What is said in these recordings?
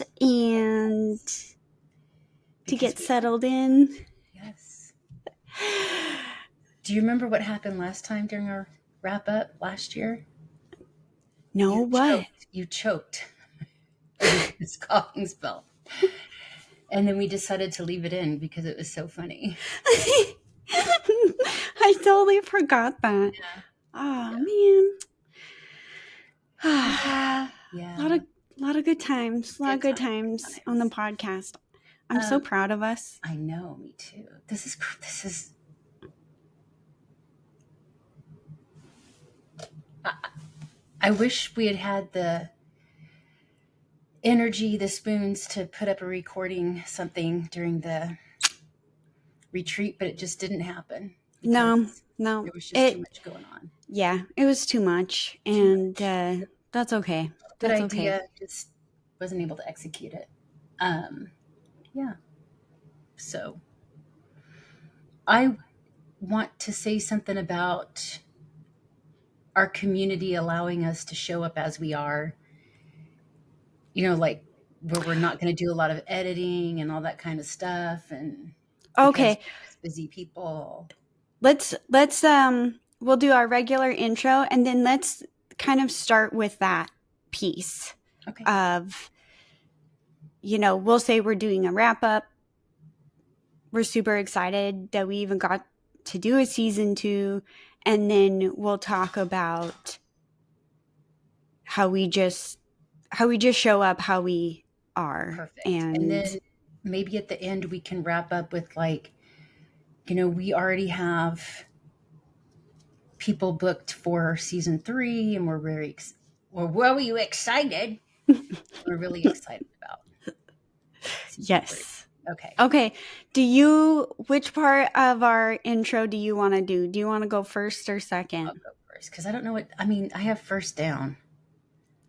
out and to get settled in. Yes. Do you remember what happened last time during our wrap up last year? No, what? You choked. This coughing spell. And then we decided to leave it in because it was so funny. I totally forgot that. Yeah. Oh, man. Yeah. A lot of good times. A lot of good times on the podcast. I'm so proud of us. I know, me too. This is I wish we had the energy, the spoons to put up a recording something during the retreat, but it just didn't happen. No. There was just too much going on. Yeah, it was too much. And that's okay. Good idea. Okay. Just wasn't able to execute it. Yeah. So I want to say something about our community allowing us to show up as we are, like where we're not going to do a lot of editing and all that kind of stuff. And okay, busy people. Let's we'll do our regular intro and then let's kind of start with that piece of, we'll say we're doing a wrap up. We're super excited that we even got to do a season 2, and then we'll talk about how we just show up, how we are. Perfect. And then maybe at the end we can wrap up with we already have people booked for season 3 and we're very what were you excited? We're really excited about. Yes. 3. Okay. Which part of our intro do you want to do? Do you want to go first or second? I'll go first because I don't know what, I have first down.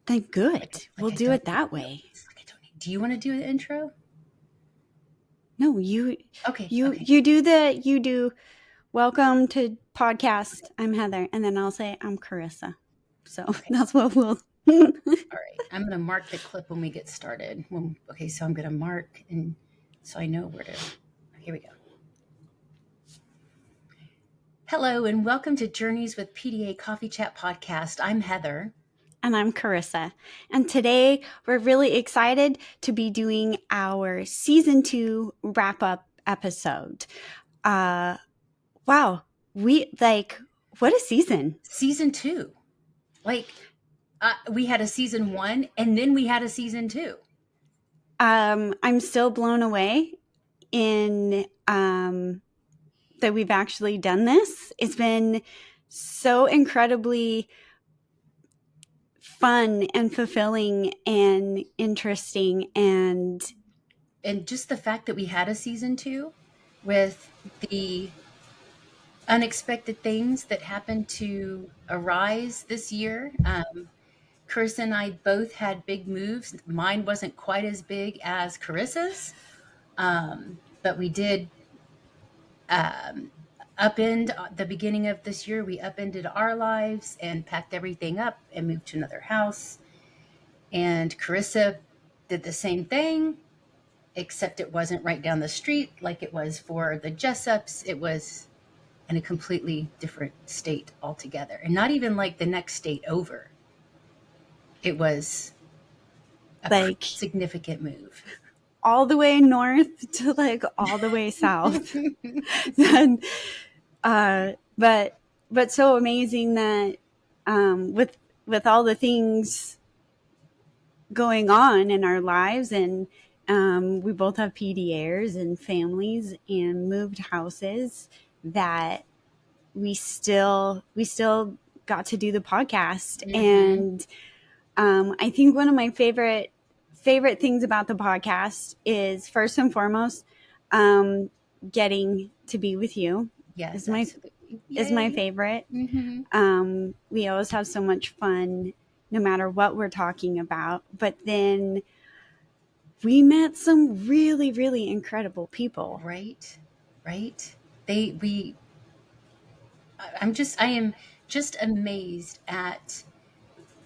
Then good. We'll do it that way. Do you want to do the intro? No, you. Okay. You do. Welcome to podcast. I'm Heather, and then I'll say I'm Kerissa. So that's what we'll. All right. I'm going to mark the clip when we get started. Okay, so I'm going to mark, and so I know where to. Here we go. Hello, and welcome to Journeys with PDA Coffee Chat Podcast. I'm Heather. And I'm Kerissa. And today we're really excited to be doing our season 2 wrap-up episode. Wow. What a season. Season 2. We had a season 1 and then we had a season 2. I'm still blown away in that we've actually done this. It's been so incredibly fun and fulfilling and interesting, and just the fact that we had a season 2 with the unexpected things that happened to arise this year. Carissa and I both had big moves. Mine wasn't quite as big as Carissa's, but we did upend the beginning of this year. We upended our lives and packed everything up and moved to another house. And Carissa did the same thing, except it wasn't right down the street like it was for the Jessups. It was in a completely different state altogether, and not even like the next state over. It was a significant move. All the way north to all the way south. And, but so amazing that with all the things going on in our lives, and we both have PDAs and families and moved houses, that we still got to do the podcast. Mm-hmm. And I think one of my favorite things about the podcast is, first and foremost, getting to be with you. Yes, is my favorite. Mm-hmm. We always have so much fun no matter what we're talking about. But then we met some really, really incredible people. Right. I am just amazed at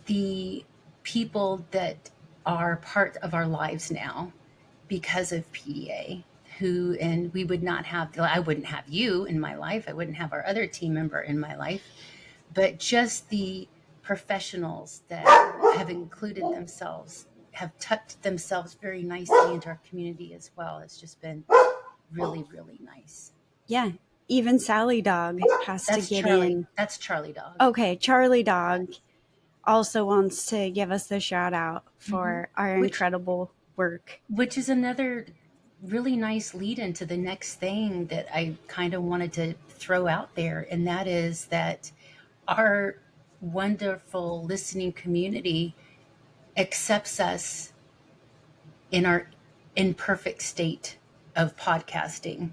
the people that are part of our lives now because of PDA. And we would not have, I wouldn't have you in my life. I wouldn't have our other team member in my life, but just the professionals that have included themselves, have tucked themselves very nicely into our community as well. It's just been really, really nice. Yeah. Even Sally Dog has to That's get Charlie. in. That's Charlie Dog. Okay. Charlie Dog also wants to give us the shout out Mm-hmm. for our Which incredible work. which is another really nice lead into the next thing that I kind of wanted to throw out there. And that is that our wonderful listening community accepts us in our imperfect state of podcasting.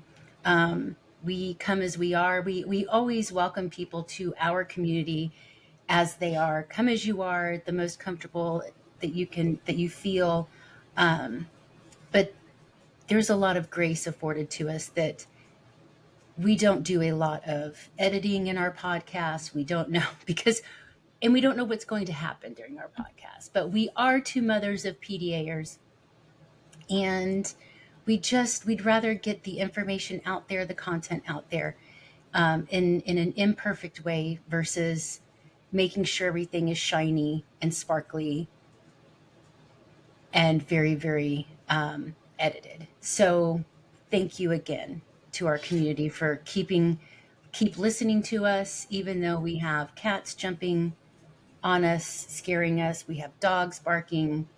We come as we are. We always welcome people to our community as they are. Come as you are, the most comfortable that you feel. But there's a lot of grace afforded to us that we don't do a lot of editing in our podcast. We don't know and we don't know what's going to happen during our podcast, but we are two mothers of PDAers, and we'd rather get the information out there, the content out there, in an imperfect way versus making sure everything is shiny and sparkly and very, very edited. So thank you again to our community for keep listening to us, even though we have cats jumping on us, scaring us. We have dogs barking.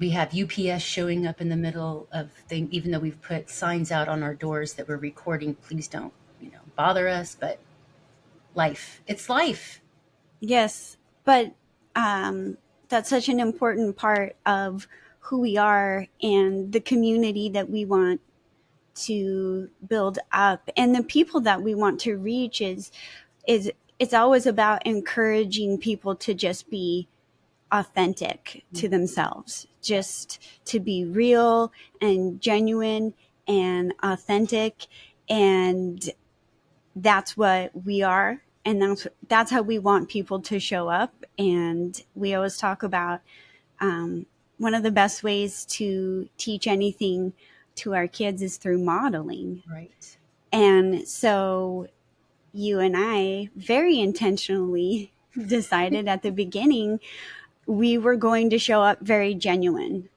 We have UPS showing up in the middle of thing, even though we've put signs out on our doors that we're recording. Please don't, bother us. But it's life. Yes. But that's such an important part of who we are and the community that we want to build up and the people that we want to reach is it's always about encouraging people to just be authentic to themselves, just to be real and genuine and authentic. And that's what we are. And that's how we want people to show up. And we always talk about one of the best ways to teach anything to our kids is through modeling. Right. And so you and I very intentionally decided at the beginning we were going to show up very genuine.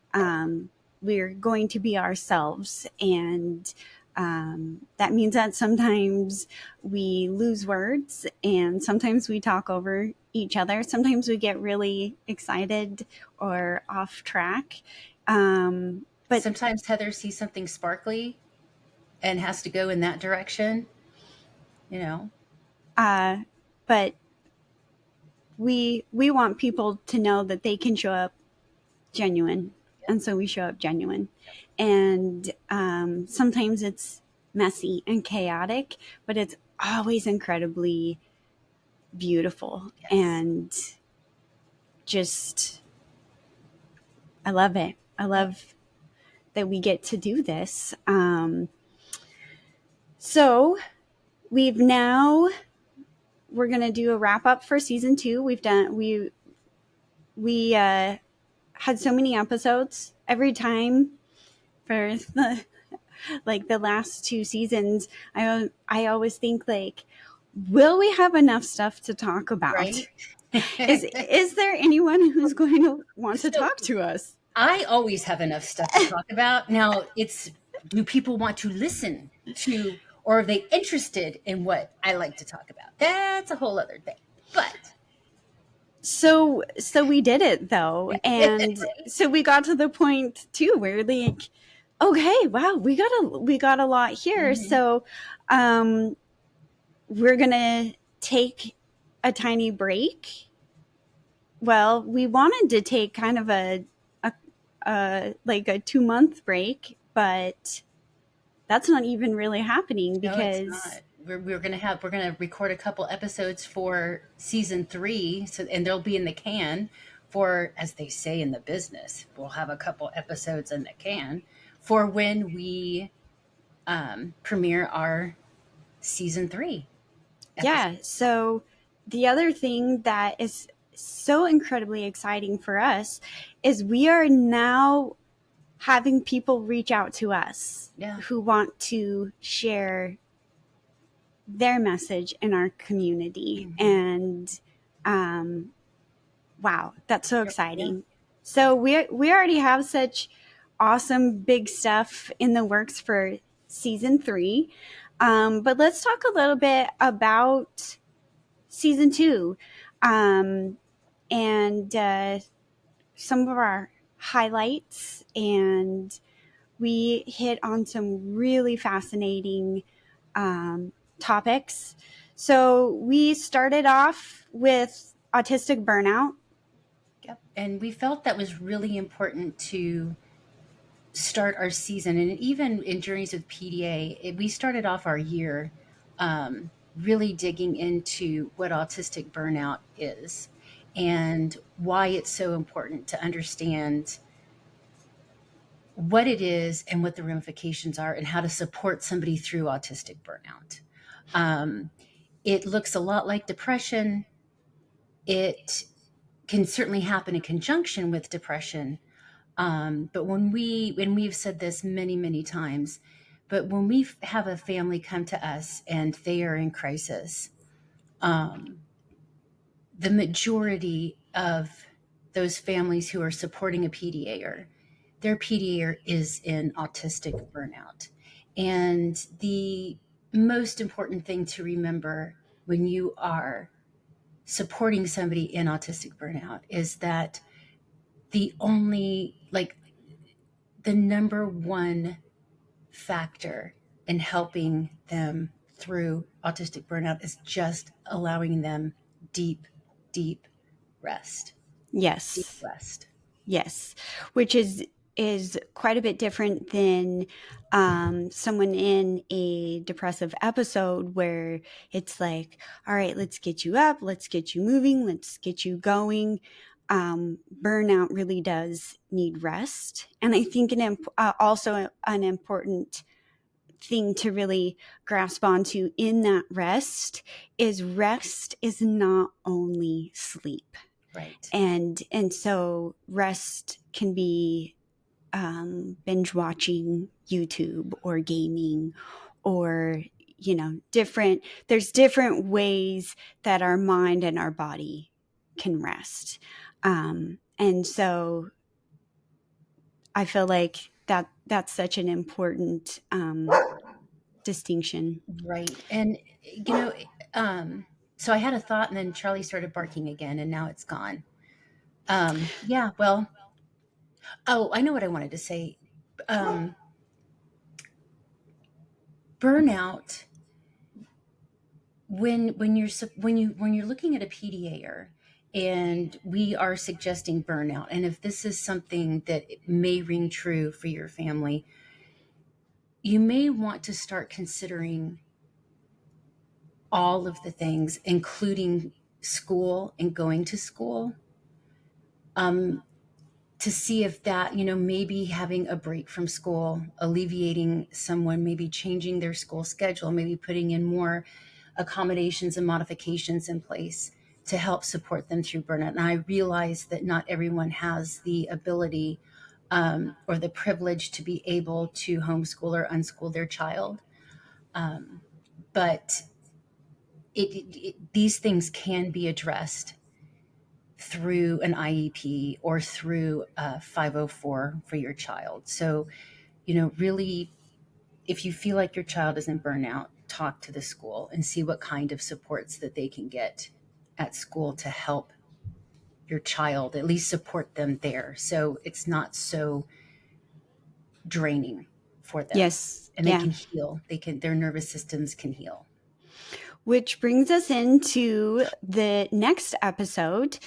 We're going to be ourselves. And that means that sometimes we lose words and sometimes we talk over each other. Sometimes we get really excited or off track. But sometimes Heather sees something sparkly and has to go in that direction, but we want people to know that they can show up genuine. And so we show up genuine. And sometimes it's messy and chaotic, but it's always incredibly beautiful. Yes. And just, I love it. I love that we get to do this. So we're going to do a wrap up for season 2. We had so many episodes every time for the last 2 seasons. I always think will we have enough stuff to talk about? Right? Is there anyone who's going to want to talk to us? I always have enough stuff to talk about. Now do people want to listen to, or are they interested in what I like to talk about? That's a whole other thing. But so we did it though. And so we got to the point too where okay, wow, we got a lot here. Mm-hmm. So we're going to take a tiny break. Well, we wanted to take kind of a 2-month break, but that's not even really happening because no, it's not. We're going to record a couple episodes for season 3. And they'll be in the can for, as they say in the business, we'll have a couple episodes in the can for when we premiere our season 3 episode. Yeah. So the other thing that is so incredibly exciting for us is we are now having people reach out to us who want to share their message in our community. And wow, that's so exciting. So we already have such awesome big stuff in the works for season 3. But let's talk a little bit about season 2 and some of our highlights. And we hit on some really fascinating topics. So we started off with autistic burnout. Yep. And we felt that was really important to start our season. And even in Journeys with PDA, we started off our year really digging into what autistic burnout is and why it's so important to understand what it is and what the ramifications are and how to support somebody through autistic burnout. It looks a lot like depression. It can certainly happen in conjunction with depression. But when we've said this many, many times, but when we have a family come to us and they are in crisis, the majority of those families who are supporting a PDAer, their PDAer is in autistic burnout. And the most important thing to remember when you are supporting somebody in autistic burnout is that the number one factor in helping them through autistic burnout is just allowing them deep, deep rest. Yes. Deep rest. Yes. Which is quite a bit different than someone in a depressive episode where it's like, all right, let's get you up, let's get you moving, let's get you going. Burnout really does need rest. And I think also an important thing to really grasp onto in that rest is not only sleep. Right. And so rest can be binge watching YouTube or gaming or, there's different ways that our mind and our body can rest. And so I feel like that's such an important distinction. Right. And, so I had a thought and then Charlie started barking again and now it's gone. Yeah, well, I know what I wanted to say. Burnout, when you're looking at a PDAer and we are suggesting burnout, and if this is something that may ring true for your family, you may want to start considering all of the things, including school and going to school, to see if that, maybe having a break from school, alleviating someone, maybe changing their school schedule, maybe putting in more accommodations and modifications in place to help support them through burnout. And I realize that not everyone has the ability or the privilege to be able to homeschool or unschool their child. But these things can be addressed through an IEP or through a 504 for your child. So, really, if you feel like your child is in burnout, talk to the school and see what kind of supports that they can get at school to help your child, at least support them there. So it's not so draining for them. Yes. And they can heal. Their nervous systems can heal. Which brings us into the next episode.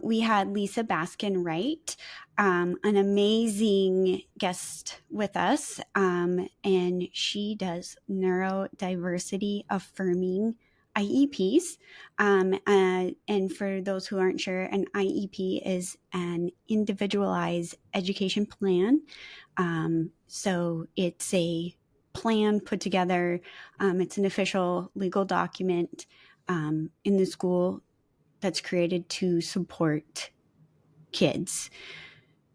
We had Lisa Baskin-Wright, an amazing guest with us, and she does neurodiversity affirming IEPs. And for those who aren't sure, an IEP is an individualized education plan. So it's a plan put together. It's an official legal document in the school that's created to support kids.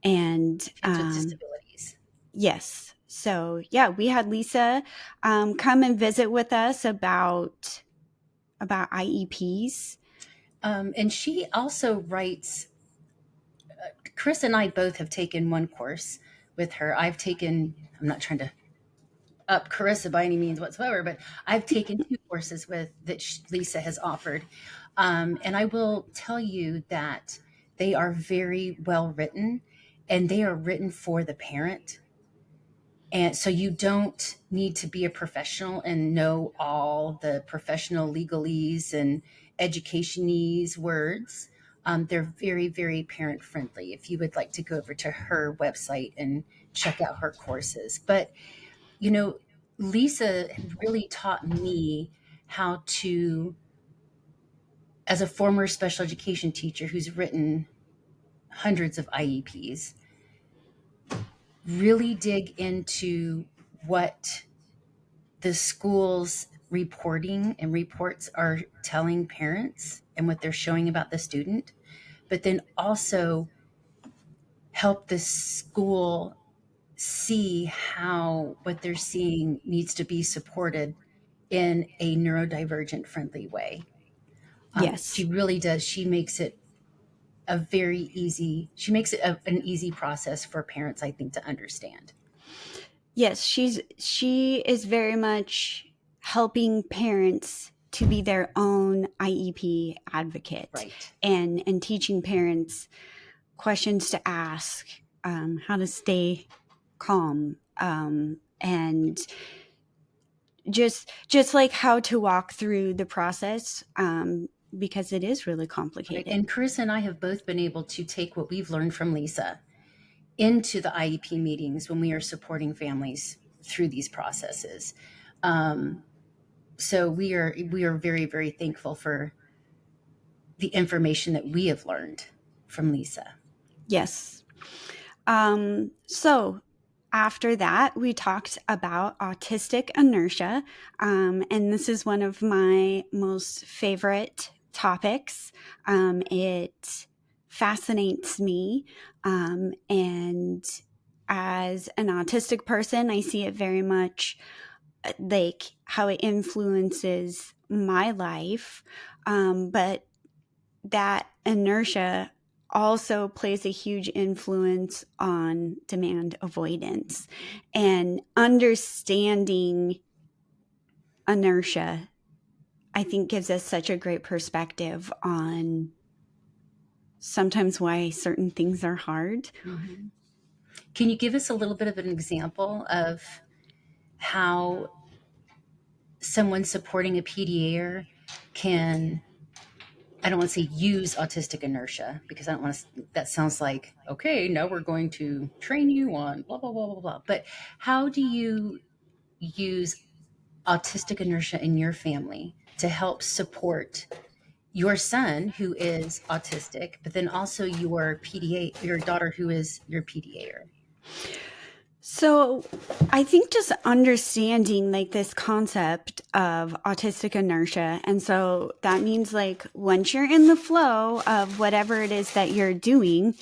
And Kids with disabilities. yes. So yeah, we had Lisa come and visit with us about IEPs. And she also writes. Chris and I both have taken one course with her. I've taken. I'm not trying to up Carissa by any means whatsoever, but I've taken two courses that Lisa has offered, and I will tell you that they are very well written, and they are written for the parent. And so you don't need to be a professional and know all the professional legalese and educationese words. They're very, very parent friendly if you would like to go over to her website and check out her courses. But, you know, Lisa really taught me how to, as a former special education teacher who's written hundreds of IEPs, really dig into what the school's reporting and reports are telling parents and what they're showing about the student, but then also help the school see how what they're seeing needs to be supported in a neurodivergent friendly way. She Yes. really does. She makes it an easy process for parents, I think, to understand. Yes, she is very much helping parents to be their own IEP advocate, Right. and teaching parents questions to ask, how to stay calm, and just like how to walk through the process, because it is really Right. complicated. And Chris and I have both been able to take what we've learned from Lisa into the IEP meetings when we are supporting families through these processes. So we are very, very thankful for the information that we have learned from Lisa. Yes. So after that, we talked about autistic inertia. And this is one of my most favorite topics. It fascinates me. And as an autistic person, I see it very much like how it influences my life. But that inertia also plays a huge influence on demand avoidance, and understanding inertia, I think, gives us such a great perspective on sometimes why certain things are hard. Mm-hmm. Can you give us a little bit of an example of how someone supporting a PDA can, I don't want to say use autistic inertia because I don't want to, that sounds like, okay, now we're going to train you on blah, blah, blah, blah, blah. But how do you use autistic inertia in your family to help support your son who is autistic, but then also your PDA, your daughter who is your PDA? So I think just understanding like this concept of autistic inertia. And so that means like once you're in the flow of whatever it is that you're doing.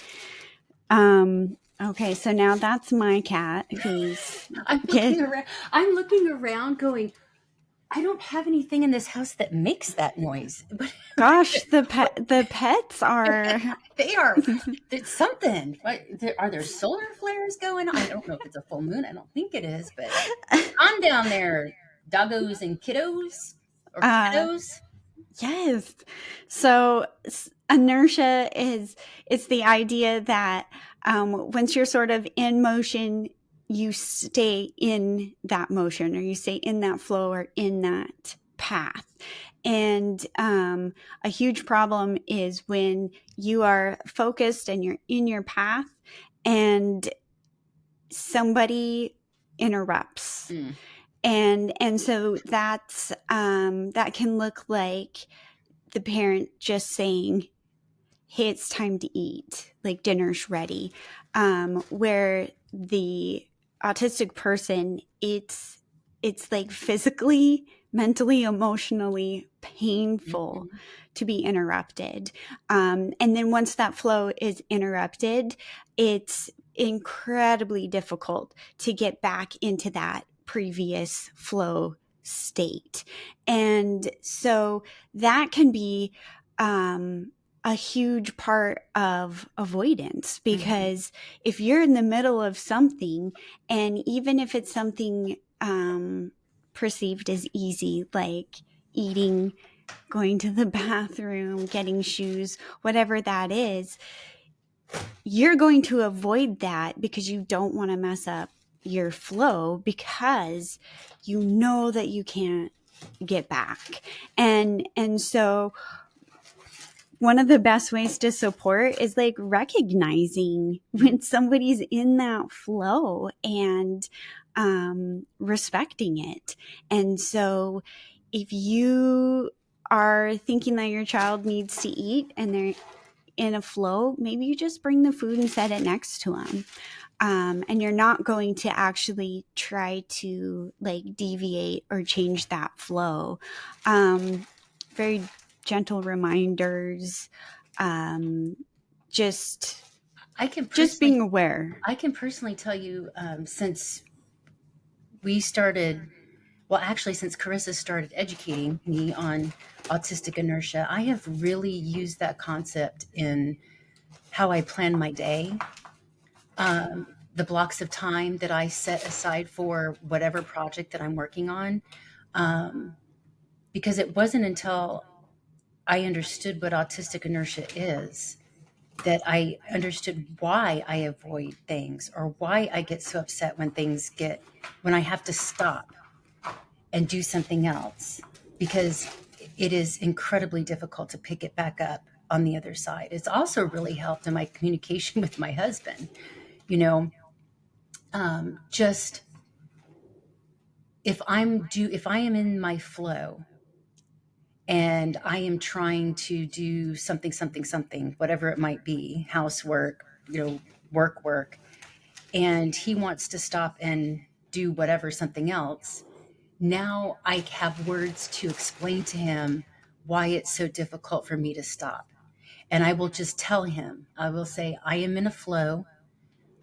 Okay, so now that's my cat who's I'm looking around going, I don't have anything in this house that makes that noise. But gosh, the pets are they are, it's something. Are there solar flares going on? I don't know if it's a full moon. I don't think it is, but I'm down there, doggos and kiddos or kiddos. yes. So inertia is, it's the idea that once you're sort of in motion, you stay in that motion, or you stay in that flow, or in that path. And a huge problem is when you are focused and you're in your path and somebody interrupts. Mm. And so that's that can look like the parent just saying, hey, it's time to eat, like dinner's ready. Where the autistic person, it's it's like physically, mentally, emotionally painful Mm-hmm. to be interrupted. And then once that flow is interrupted, it's incredibly difficult to get back into that previous flow state. And so that can be a huge part of avoidance, Mm-hmm. because if you're in the middle of something, and even if it's something perceived as easy, like eating, going to the bathroom, getting shoes, whatever that is, you're going to avoid that because you don't want to mess up your flow, because you know that you can't get back. And so one of the best ways to support is like recognizing when somebody's in that flow and respecting it. And so if you are thinking that your child needs to eat and they're in a flow, maybe you just bring the food and set it next to them. And you're not going to actually try to like deviate or change that flow. Very gentle reminders, just I can just personally, being aware. I can personally tell you, since we started, well, actually, since Carissa started educating me on autistic inertia, I have really used that concept in how I plan my day, the blocks of time that I set aside for whatever project that I'm working on. Um, because it wasn't until I understood what autistic inertia is that I understood why I avoid things, or why I get so upset when I have to stop and do something else, because it is incredibly difficult to pick it back up on the other side. It's also really helped in my communication with my husband. You know, just if I am in my flow and I am trying to do something, whatever it might be, housework, work, and he wants to stop and do whatever, something else. Now I have words to explain to him why it's so difficult for me to stop. And I will just tell him, I will say, I am in a flow.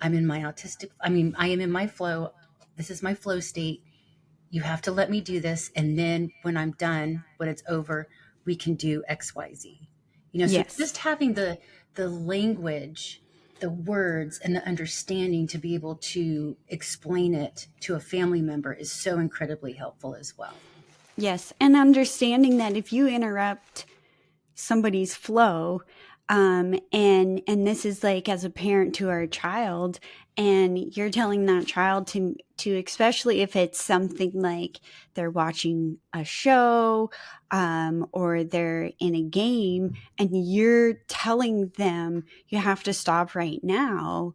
I am in my flow. This is my flow state. You have to let me do this. And then when I'm done, when it's over, we can do XYZ. So Yes. just having the language, the words, and the understanding to be able to explain it to a family member is so incredibly helpful as well. Yes. And understanding that if you interrupt somebody's flow, and this is like as a parent to our child, and you're telling that child to especially if it's something like they're watching a show, or they're in a game, and you're telling them you have to stop right now,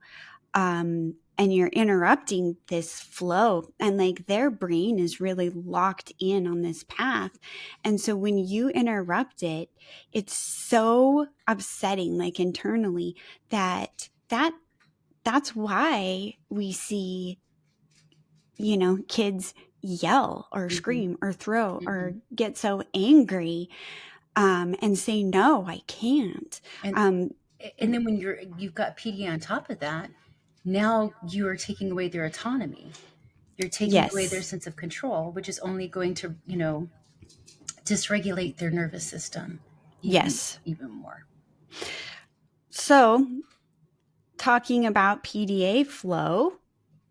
and you're interrupting this flow, and like their brain is really locked in on this path. And so when you interrupt it, it's so upsetting, like internally, that's why we see, kids yell or Mm-hmm. scream or throw Mm-hmm. or get so angry, and say, no, I can't. And um, and then when you've got PD on top of that, now you are taking away their autonomy. You're taking away their yes. sense of control, which is only going to, dysregulate their nervous system Yes. even more. So talking about PDA flow,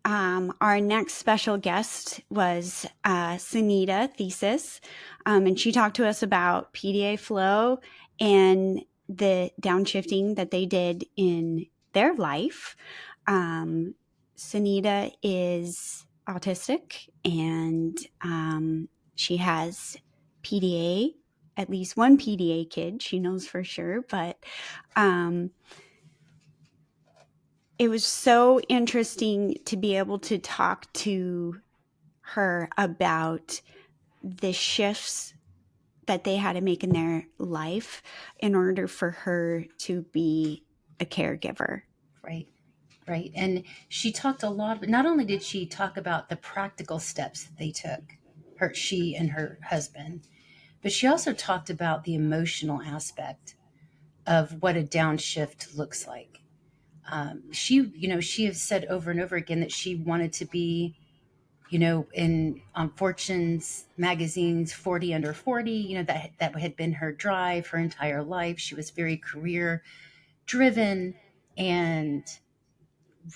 our next special guest was Sunita Thesis, and she talked to us about PDA flow and the downshifting that they did in their life. Sunita is autistic, and she has PDA, at least one PDA kid, she knows for sure, but it was so interesting to be able to talk to her about the shifts that they had to make in their life in order for her to be a caregiver. Right. Right. And she talked a lot, but not only did she talk about the practical steps that they took, she and her husband, but she also talked about the emotional aspect of what a downshift looks like. She has said over and over again that she wanted to be, in on Fortune's magazine's 40 under 40, that had been her drive her entire life. She was very career driven and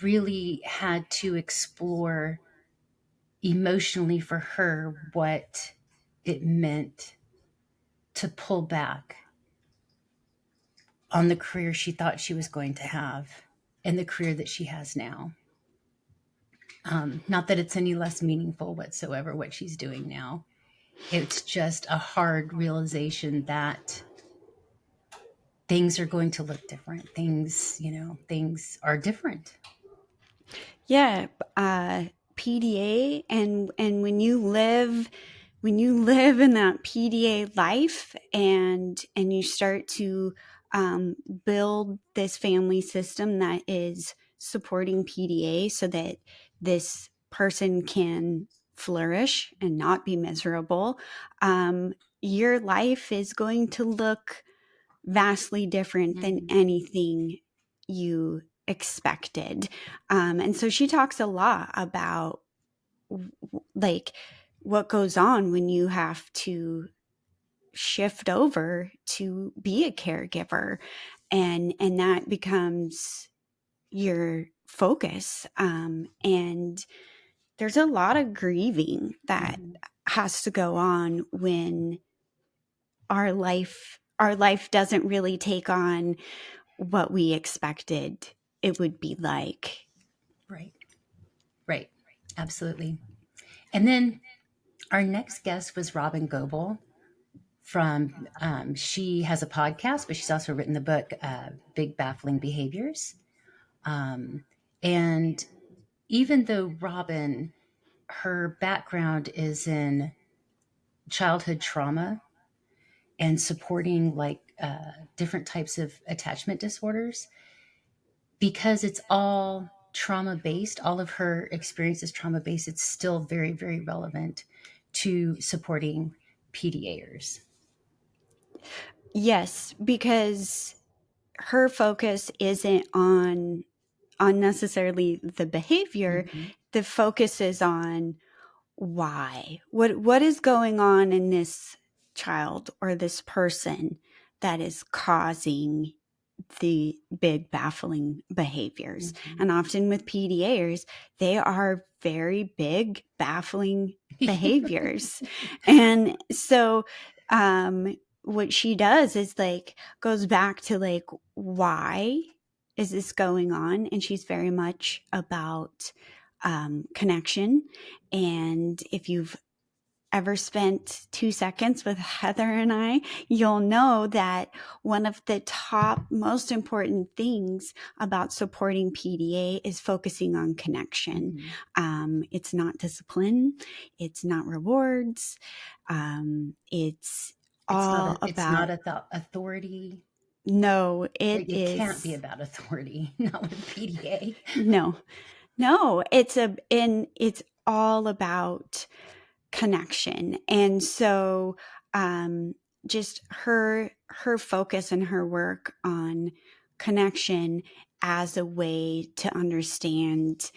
really had to explore emotionally for her what it meant to pull back on the career she thought she was going to have and the career that she has now. Not that it's any less meaningful whatsoever what she's doing now. It's just a hard realization that things are going to look different. Things are different. Yeah, PDA, and when you live in that PDA life, and you start to build this family system that is supporting PDA so that this person can flourish and not be miserable, your life is going to look vastly different than anything you expected. And so she talks a lot about like what goes on when you have to shift over to be a caregiver, and that becomes your focus. And there's a lot of grieving that has to go on when our life doesn't really take on what we expected it would be like. Right. Right. Absolutely. And then our next guest was Robin Goebel from, she has a podcast, but she's also written the book, Big Baffling Behaviors. And even though Robin, her background is in childhood trauma and supporting different types of attachment disorders, because it's all trauma based, all of her experience is trauma based, it's still very, very relevant to supporting PDAers. Yes, because her focus isn't on necessarily the behavior. Mm-hmm. The focus is on why. What is going on in this child or this person that is causing the big baffling behaviors. Mm-hmm. And often with PDAers, they are very big baffling behaviors. And so what she does is goes back to why is this going on? And she's very much about connection. And if you've ever spent 2 seconds with Heather and I, you'll know that one of the top most important things about supporting PDA is focusing on connection. It's not discipline. It's not rewards. It's all It's about. not Authority. No, it is. It can't be about authority, not with PDA. No, it's all about connection. And so just her focus and her work on connection as a way to understand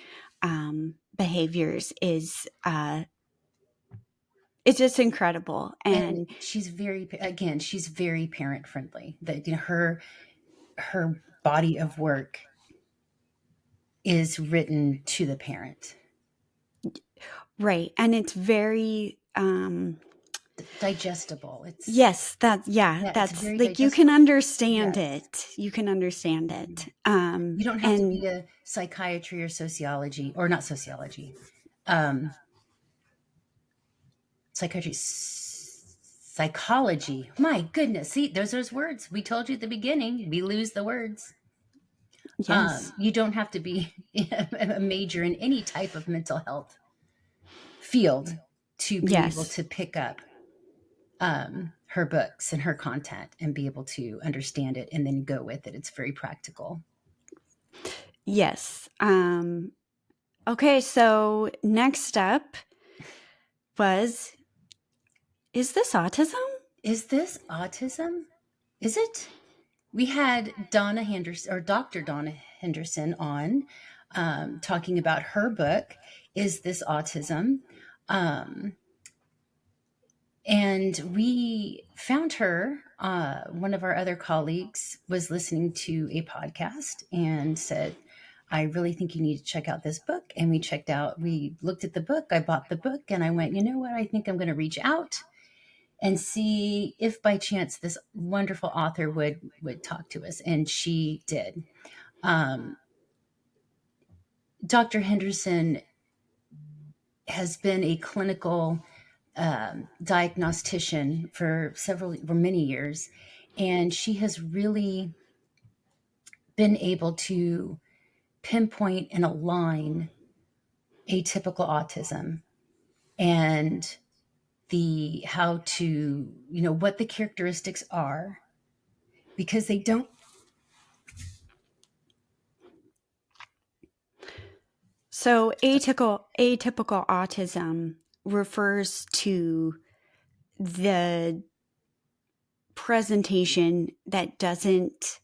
behaviors is it's just incredible. And she's very parent friendly. That her body of work is written to the parent. Right. And it's very digestible. That's you can understand it. You can understand it. You don't have to be a psychiatry or sociology, or not sociology, psychology. My goodness. See, those words. We told you at the beginning, we lose the words. Yes. You don't have to be a major in any type of mental health field to be able to pick up her books and her content and be able to understand it and then go with it. It's very practical. Yes. Okay, so next up was, is this autism? Is this autism? Is it? We had Donna Henderson, or Dr. Donna Henderson, on talking about her book, Is This Autism? Um, and we found her. One of our other colleagues was listening to a podcast and said, I really think you need to check out this book. And we looked at the book, I bought the book, and I went, you know what? I think I'm going to reach out and see if by chance this wonderful author would talk to us. And she did. Um, Dr. Henderson has been a clinical diagnostician for many years, and she has really been able to pinpoint and align atypical autism and the how to, what the characteristics are, because they don't. So atypical autism refers to the presentation that doesn't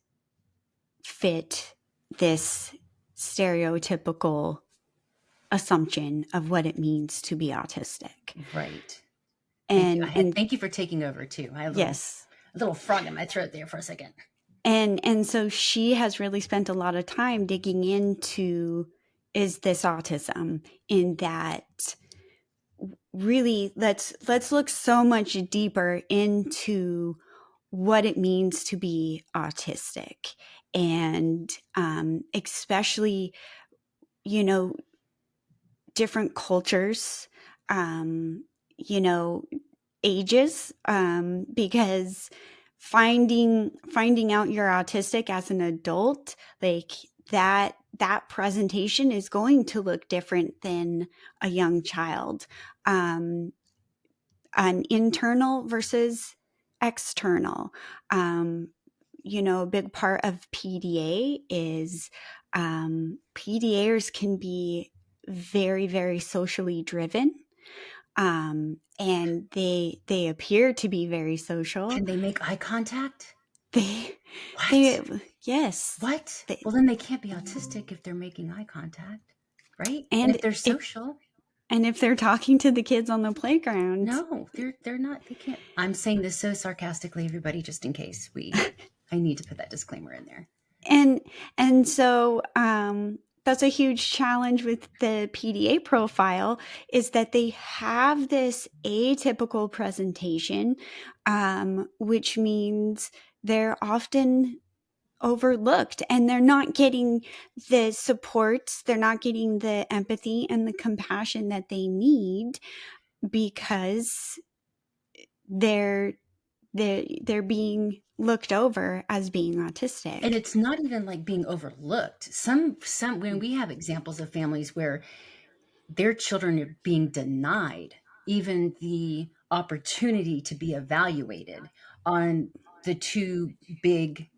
fit this stereotypical assumption of what it means to be autistic. Right. Thank you. And Thank you for taking over too. I had yes. a little frog in my throat there for a second. And so she has really spent a lot of time digging into, is this autism, in that really let's look so much deeper into what it means to be autistic, and especially, different cultures, ages, because finding out you're autistic as an adult, like that presentation is going to look different than a young child. An internal versus external. A big part of PDA is PDAers can be very, very socially driven. And they appear to be very social. Can they make eye contact? Yes. What? Well, then they can't be autistic if they're making eye contact, right? And if they're social. And if they're talking to the kids on the playground. No, they're not. They can't. I'm saying this so sarcastically, everybody, just in case I need to put that disclaimer in there. And so that's a huge challenge with the PDA profile, is that they have this atypical presentation, which means they're often overlooked, and they're not getting the supports, they're not getting the empathy and the compassion that they need, because they're being looked over as being autistic. And it's not even like being overlooked. Some when we have examples of families where their children are being denied even the opportunity to be evaluated on the two big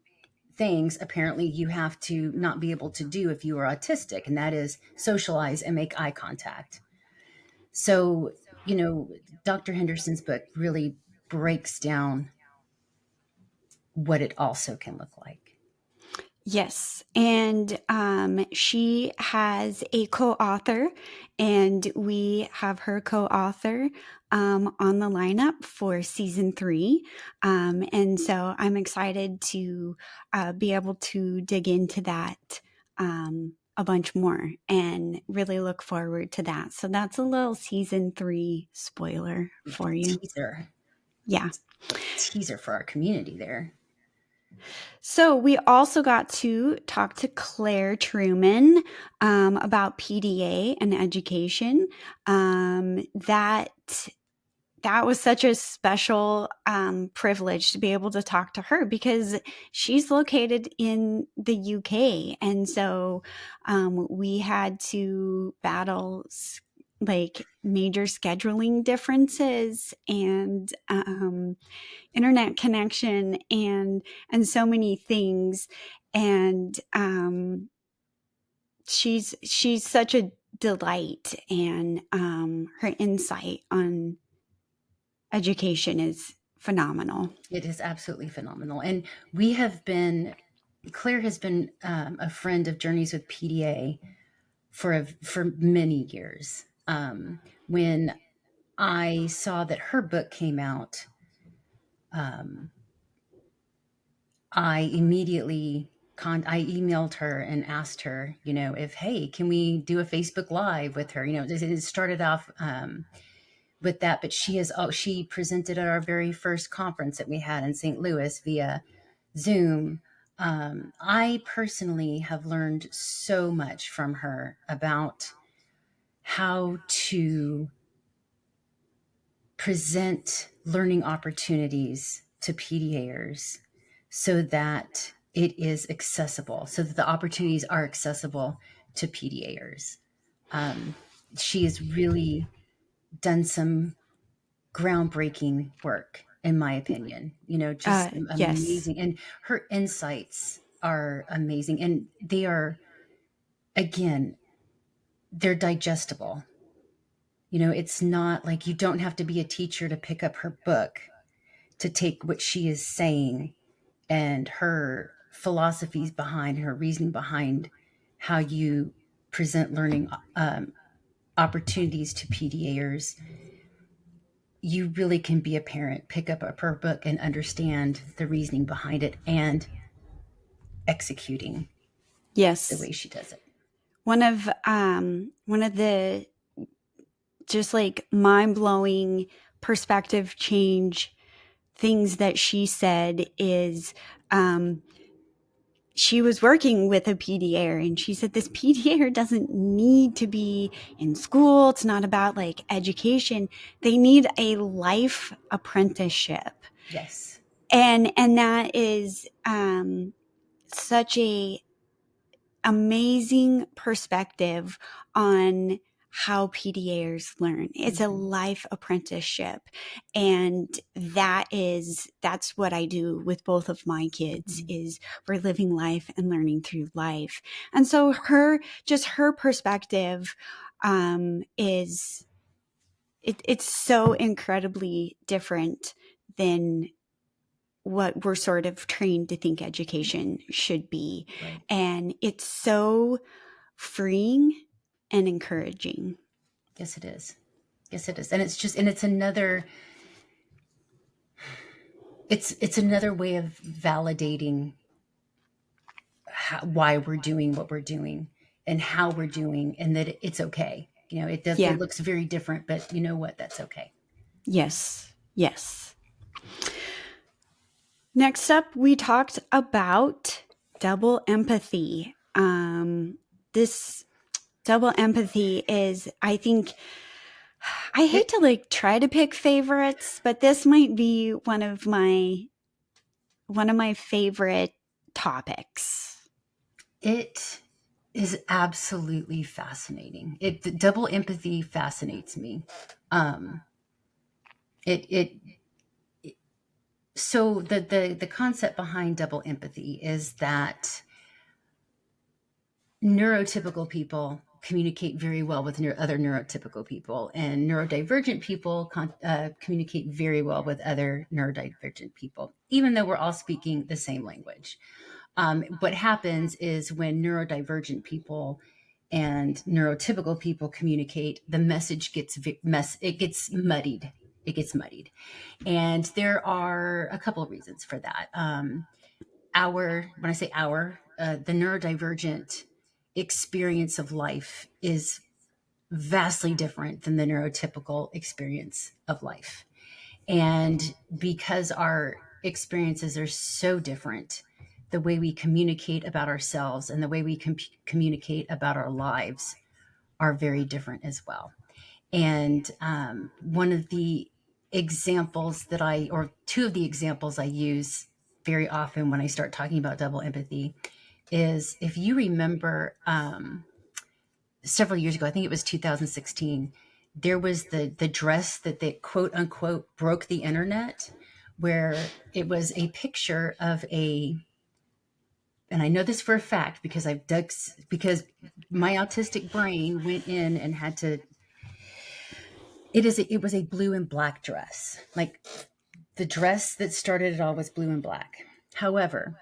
things apparently you have to not be able to do if you are autistic, and that is socialize and make eye contact. So, Dr. Henderson's book really breaks down what it also can look like. Yes. And she has a co-author, and we have her co-author on the lineup for season 3. And so I'm excited to be able to dig into that a bunch more, and really look forward to that. So that's a little season 3 spoiler for you. Teaser. Yeah. Teaser for our community there. So we also got to talk to Claire Truman about PDA and education. That was such a special privilege to be able to talk to her, because she's located in the UK. And so we had to battle like major scheduling differences and internet connection and so many things. And she's such a delight, and her insight on education is phenomenal. It is absolutely phenomenal. And Claire has been a friend of Journeys with PDA for many years. When I saw that her book came out, I immediately I emailed her and asked her, if, hey, can we do a Facebook Live with her? It started off with that, but she presented at our very first conference that we had in St. Louis via Zoom. I personally have learned so much from her about how to present learning opportunities to PDAers so that it is accessible, so that the opportunities are accessible to PDAers. She has really done some groundbreaking work, in my opinion, just Yes. amazing. And her insights are amazing. And they are, again, they're digestible. It's not like you don't have to be a teacher to pick up her book to take what she is saying and her philosophies behind her reasoning behind how you present learning opportunities to PDAers. You really can be a parent, pick up her book and understand the reasoning behind it and executing the Yes. way she does it. One of the just like mind-blowing perspective change things that she said is she was working with a PDA, and she said this PDA doesn't need to be in school. It's not about like education. They need a life apprenticeship. Yes. And that is such a amazing perspective on how PDAers learn. It's a life apprenticeship. And that's what I do with both of my kids is we're living life and learning through life. And so her perspective is it's so incredibly different than what we're sort of trained to think education should be. Right. And it's so freeing and encouraging. Yes, it is. Yes, it is. And it's another way of validating why we're doing what we're doing and how we're doing, and that it's okay. It looks very different, but you know what? That's okay. Yes. Yes. Next up, we talked about double empathy. This double empathy is, I think, I hate to like try to pick favorites, but this might be one of my favorite topics. It is absolutely fascinating. The double empathy fascinates me. It so the concept behind double empathy is that neurotypical people communicate very well with other neurotypical people, and neurodivergent people communicate very well with other neurodivergent people, even though we're all speaking the same language. What happens is when neurodivergent people and neurotypical people communicate, the message gets muddied. It gets muddied, and there are a couple of reasons for that. When I say the neurodivergent experience of life is vastly different than the neurotypical experience of life. And because our experiences are so different, the way we communicate about ourselves and the way we communicate about our lives are very different as well. And one of the examples or two of the examples I use very often when I start talking about double empathy is, if you remember, several years ago, I think it was 2016, there was the dress that they quote unquote broke the internet, where it was a picture of a and I know this for a fact because because my autistic brain went in and had to, it was a blue and black dress. Like the dress that started it all was blue and black. However,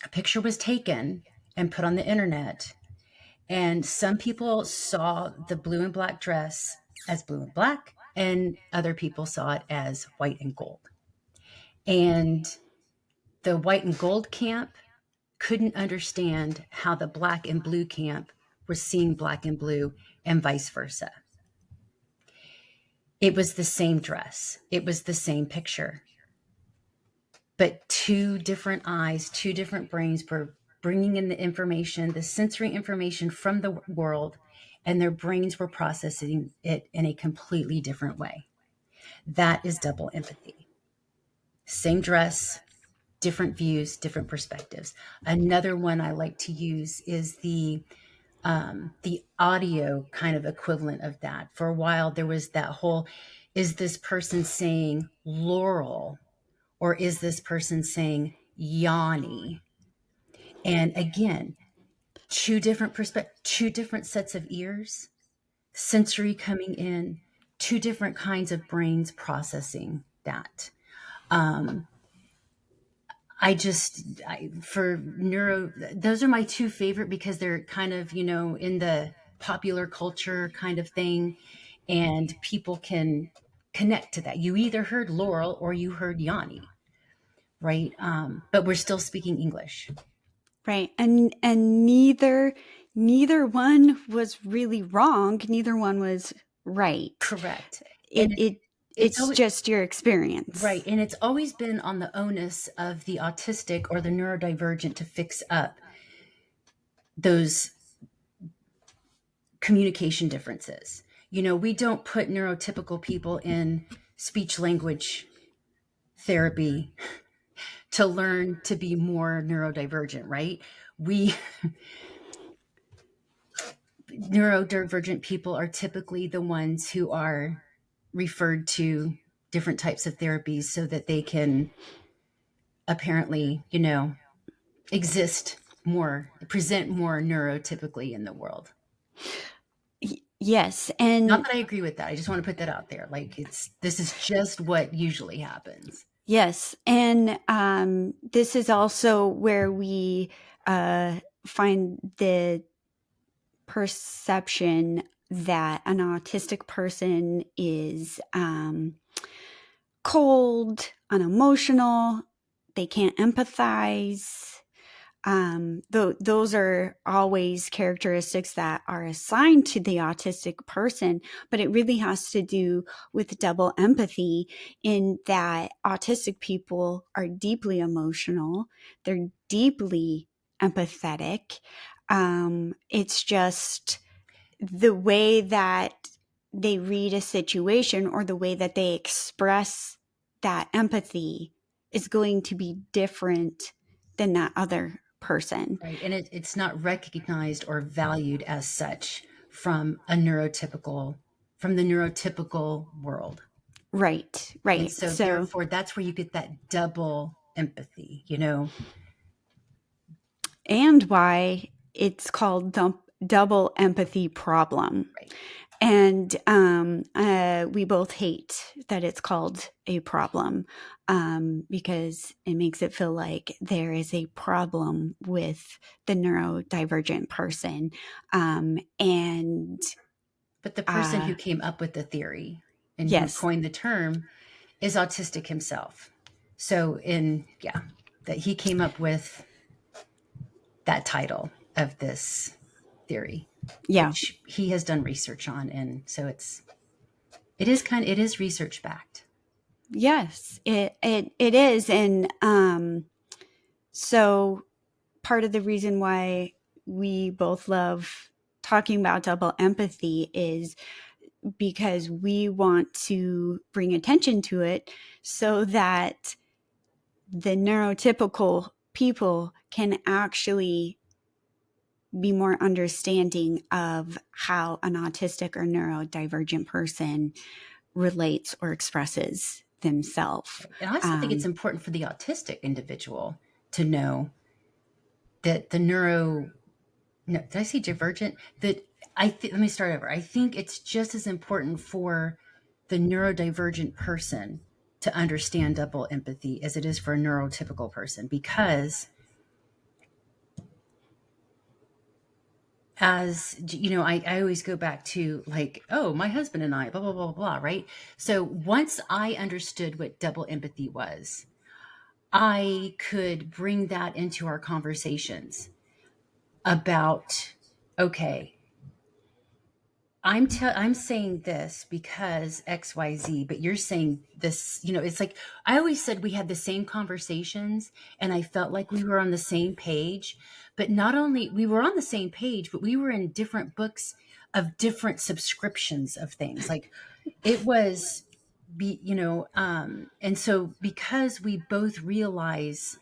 a picture was taken and put on the internet, and some people saw the blue and black dress as blue and black, and other people saw it as white and gold. And the white and gold camp couldn't understand how the black and blue camp was seeing black and blue, and vice versa. It was the same dress. It was the same picture. But two different eyes, two different brains were bringing in the information, the sensory information from the world, and their brains were processing it in a completely different way. That is double empathy. Same dress, different views, different perspectives. Another one I like to use is the audio kind of equivalent of that. For a while, there was that whole, is this person saying Laurel or is this person saying Yanni? And again, two different two different sets of ears, sensory coming in, two different kinds of brains processing that. For neuro, those are my two favorite because they're kind of, in the popular culture kind of thing, and people can connect to that. You either heard Laurel or you heard Yanni, right? But we're still speaking English. Right. And neither one was really wrong. Neither one was right. Correct. It's always, just your experience. Right. And it's always been on the onus of the autistic or the neurodivergent to fix up those communication differences. We don't put neurotypical people in speech language therapy to learn to be more neurodivergent, right? Neurodivergent people are typically the ones who are referred to different types of therapies so that they can apparently, exist more, present more neurotypically in the world. Yes. And not that I agree with that. I just want to put that out there. Like this is just what usually happens. Yes. And this is also where we find the perception that an autistic person is cold, unemotional, they can't empathize. Those are always characteristics that are assigned to the autistic person, but it really has to do with double empathy in that autistic people are deeply emotional. They're deeply empathetic. It's just the way that they read a situation or the way that they express that empathy is going to be different than that other person. Right. And it's not recognized or valued as such from the neurotypical world. Right. And so therefore that's where you get that double empathy, And why it's called double empathy problem. Right. And we both hate that it's called a problem because it makes it feel like there is a problem with the neurodivergent person. But the person who came up with the theory and who coined the term is autistic himself. So that he came up with that title of this theory. Yeah. Which he has done research on. And so it is research backed. Yes, it is. And so part of the reason why we both love talking about double empathy is because we want to bring attention to it so that the neurotypical people can actually be more understanding of how an autistic or neurodivergent person relates or expresses themselves. And I also think it's important for the autistic individual to know that the neuro, no, did I say divergent? That let me start over. I think it's just as important for the neurodivergent person to understand double empathy as it is for a neurotypical person, because as you know, I always go back to like, oh, my husband and I, blah, blah, blah, blah, right? So once I understood what double empathy was, I could bring that into our conversations about, okay, I'm saying this because XYZ, but you're saying this, it's like I always said we had the same conversations and I felt like we were on the same page, but not only we were on the same page, but we were in different books of different subscriptions of things. Like it was and so because we both realize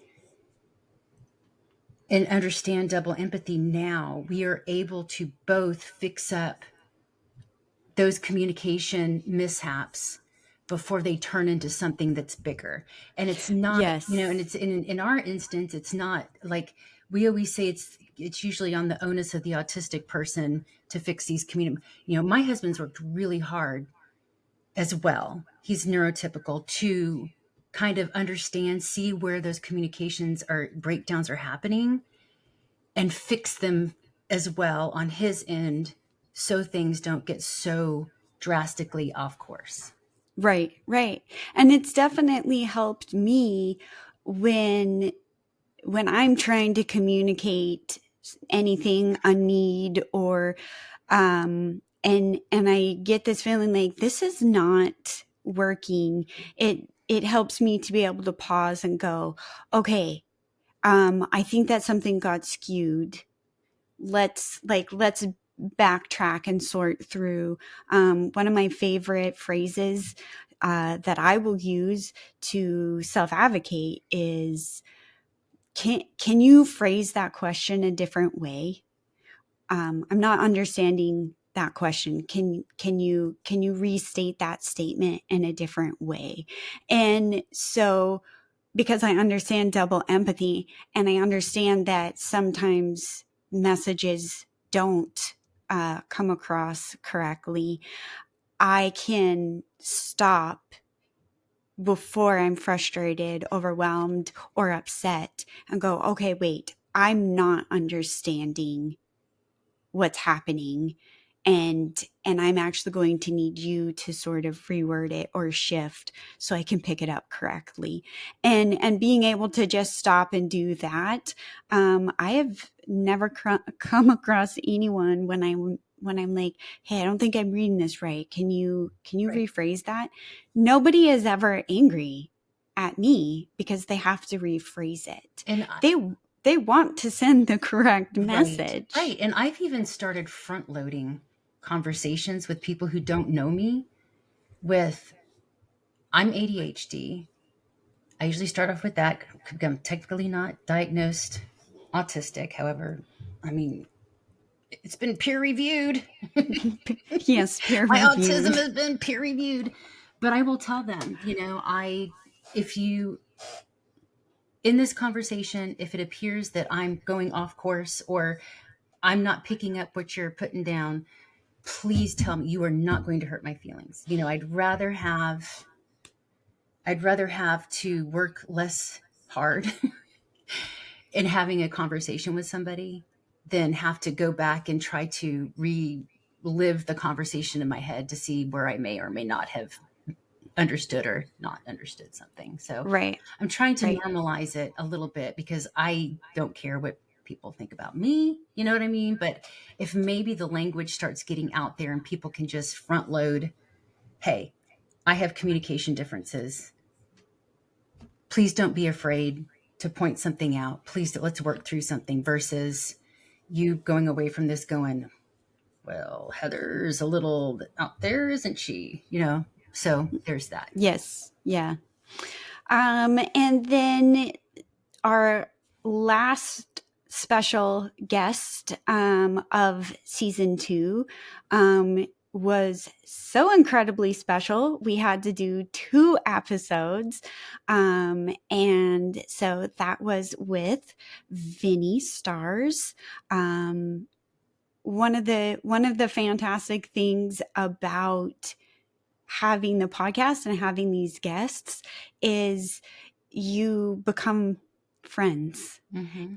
and understand double empathy now, we are able to both fix up those communication mishaps before they turn into something that's bigger. And it's not, and Yes. it's in our instance, it's not like we always say it's usually on the onus of the autistic person to fix these my husband's worked really hard as well. He's neurotypical to kind of understand, see where those communications or breakdowns are happening and fix them as well on his end so things don't get so drastically off course. Right, right. And it's definitely helped me when I'm trying to communicate anything, a need, or and I get this feeling like this is not working. It helps me to be able to pause and go, okay, I think that something got skewed. Let's backtrack and sort through. One of my favorite phrases that I will use to self-advocate is, can you phrase that question a different way? I'm not understanding that question. Can you restate that statement in a different way? And so, because I understand double empathy and I understand that sometimes messages don't come across correctly, I can stop before I'm frustrated, overwhelmed, or upset and go, okay, wait, I'm not understanding what's happening. And I'm actually going to need you to sort of reword it or shift so I can pick it up correctly. And being able to just stop and do that, I have never come across anyone when I'm like, hey, I don't think I'm reading this right. Can you Right. rephrase that? Nobody is ever angry at me because they have to rephrase it. And They want to send the correct right, message. right. And I've even started front loading conversations with people who don't know me with, I'm ADHD. I usually start off with that. I'm technically not diagnosed autistic. However, I mean, it's been peer reviewed. Yes, peer My autism reviewed. has been peer reviewed. But I will tell them, if you, in this conversation, if it appears that I'm going off course or I'm not picking up what you're putting down, please tell me. You are not going to hurt my feelings. I'd rather have to work less hard in having a conversation with somebody than have to go back and try to relive the conversation in my head to see where I may or may not have understood or not understood something. So Right, I'm trying to right. normalize it a little bit because I don't care what people think about me. You know what I mean? But if maybe the language starts getting out there and people can just front load, hey, I have communication differences. Please don't be afraid to point something out. Please, let's work through something versus you going away from this going, well, Heather's a little out there, isn't she? So there's that. Yes, yeah. And then our last special guest of season 2 was so incredibly special. We had to do 2 episodes. And so that was with Vinny Stars. One of the fantastic things about having the podcast and having these guests is you become friends. Mm-hmm.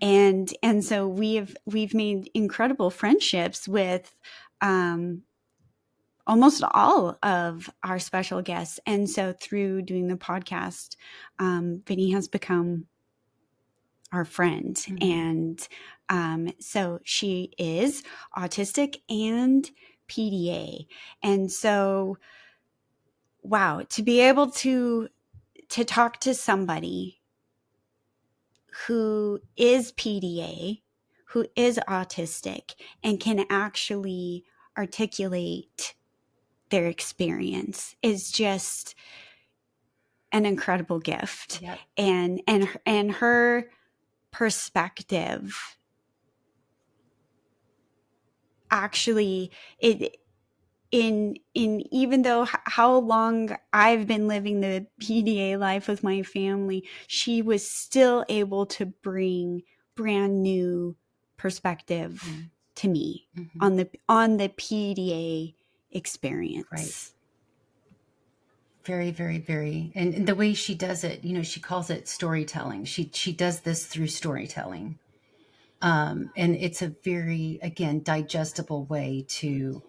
And so we've made incredible friendships with almost all of our special guests. And so through doing the podcast, Vinny has become our friend. Mm-hmm. And so she is autistic and PDA. And so, wow, to be able to talk to somebody who is PDA, who is autistic, and can actually articulate their experience is just an incredible gift. Yep. And her perspective actually, it in even though how long I've been living the PDA life with my family, she was still able to bring brand new perspective to me on the PDA experience. Right. Very, very, very. And the way she does it, she calls it storytelling. She does this through storytelling. And it's a very, again, digestible way to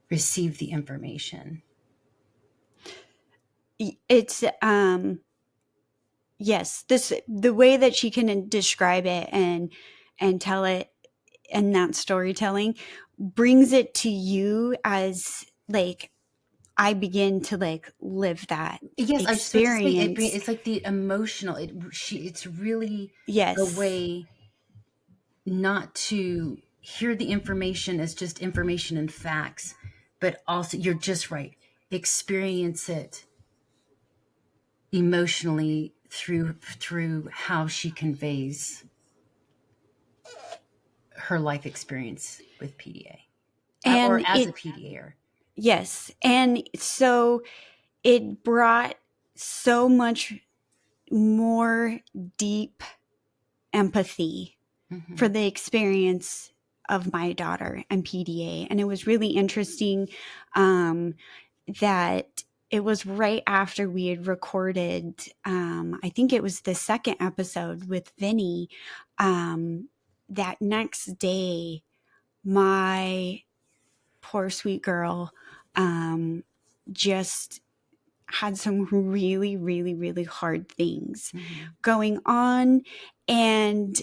receive the information. It's yes, the way that she can describe it and tell it, and that storytelling brings it to you as like I begin to like live that Yes, I was just about to say experience. it's like the emotional. It's really a Yes. way not to hear the information as just information and facts, but also you're just right. Experience it emotionally through how she conveys her life experience with PDA or And as a it, PDAer. yes. And so it brought so much more deep empathy for the experience of my daughter and PDA. And it was really interesting that it was right after we had recorded, I think it was the second episode with Vinny. That next day, my poor sweet girl just had some really, really, really hard things going on. And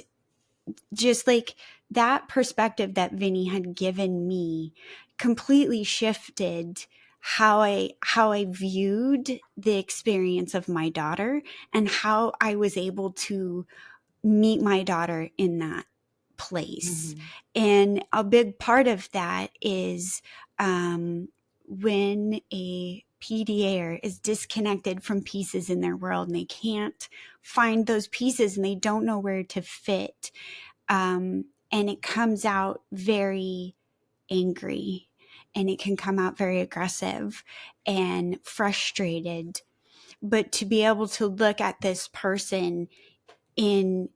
just like that perspective that Vinny had given me completely shifted how I viewed the experience of my daughter and how I was able to meet my daughter in that place. And a big part of that is when a PDA is disconnected from pieces in their world and they can't find those pieces and they don't know where to fit. And it comes out very angry, and it can come out very aggressive and frustrated. But to be able to look at this person in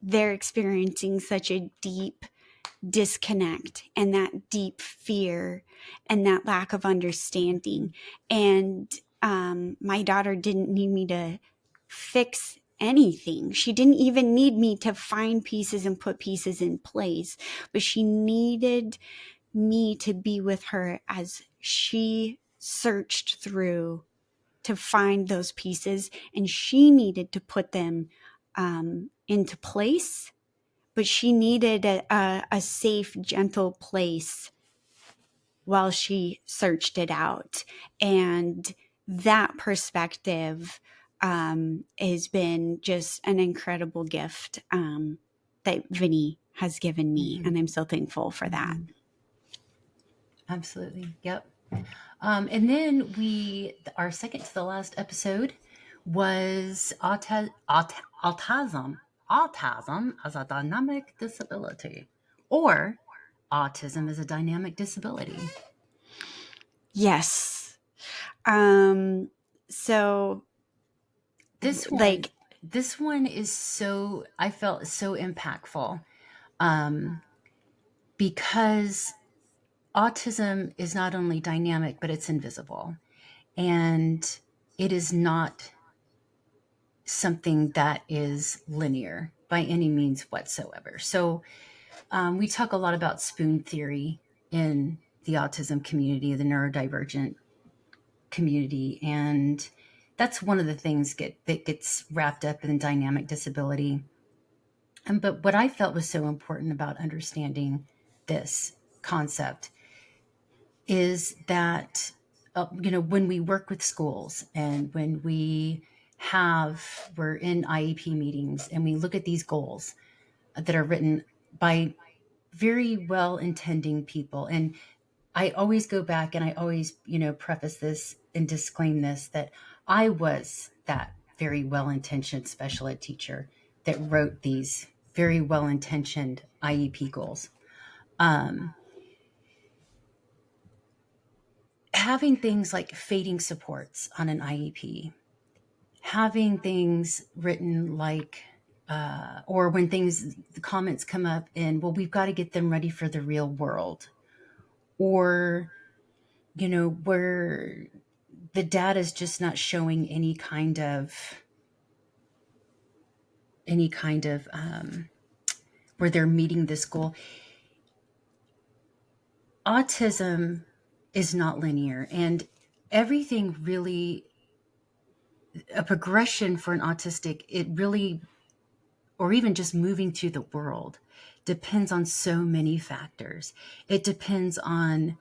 they're experiencing such a deep disconnect and that deep fear and that lack of understanding. And my daughter didn't need me to fix anything. She didn't even need me to find pieces and put pieces in place, but she needed me to be with her as she searched through to find those pieces, and she needed to put them into place, but she needed a safe, gentle place while she searched it out. And that perspective has been just an incredible gift that Vinny has given me. And I'm so thankful for that. Absolutely. Yep. And then our second to the last episode was autism as a dynamic disability, or autism is a dynamic disability. Yes. So This one, like, this one is so, I felt so impactful, because autism is not only dynamic, but it's invisible. And it is not something that is linear by any means whatsoever. So we talk a lot about spoon theory in the autism community, the neurodivergent community, and that's one of the things that gets wrapped up in dynamic disability. But what I felt was so important about understanding this concept is that, when we work with schools and when we're in IEP meetings and we look at these goals that are written by very well intending people. And I always go back and I always, preface this and disclaim this, that I was that very well intentioned special ed teacher that wrote these very well intentioned IEP goals. Having things like fading supports on an IEP, having things written like, or when the comments come up in, well, we've got to get them ready for the real world, or, where the data is just not showing any kind of where they're meeting this goal. Autism is not linear, and everything really, a progression for an autistic, it really, or even just moving through the world, depends on so many factors. It depends on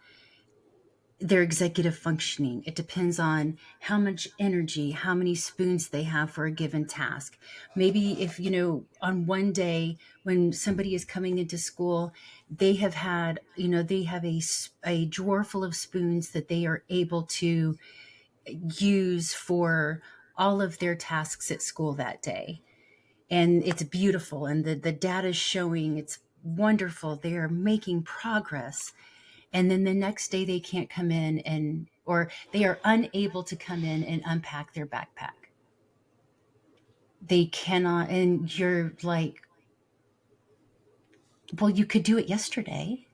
their executive functioning. It depends on how much energy, how many spoons they have for a given task. Maybe if, on one day when somebody is coming into school, they have had, they have a drawer full of spoons that they are able to use for all of their tasks at school that day. And it's beautiful. And the data is showing it's wonderful. They are making progress. And then the next day they can't come in or they are unable to come in and unpack their backpack. They cannot, and you're like, well, you could do it yesterday.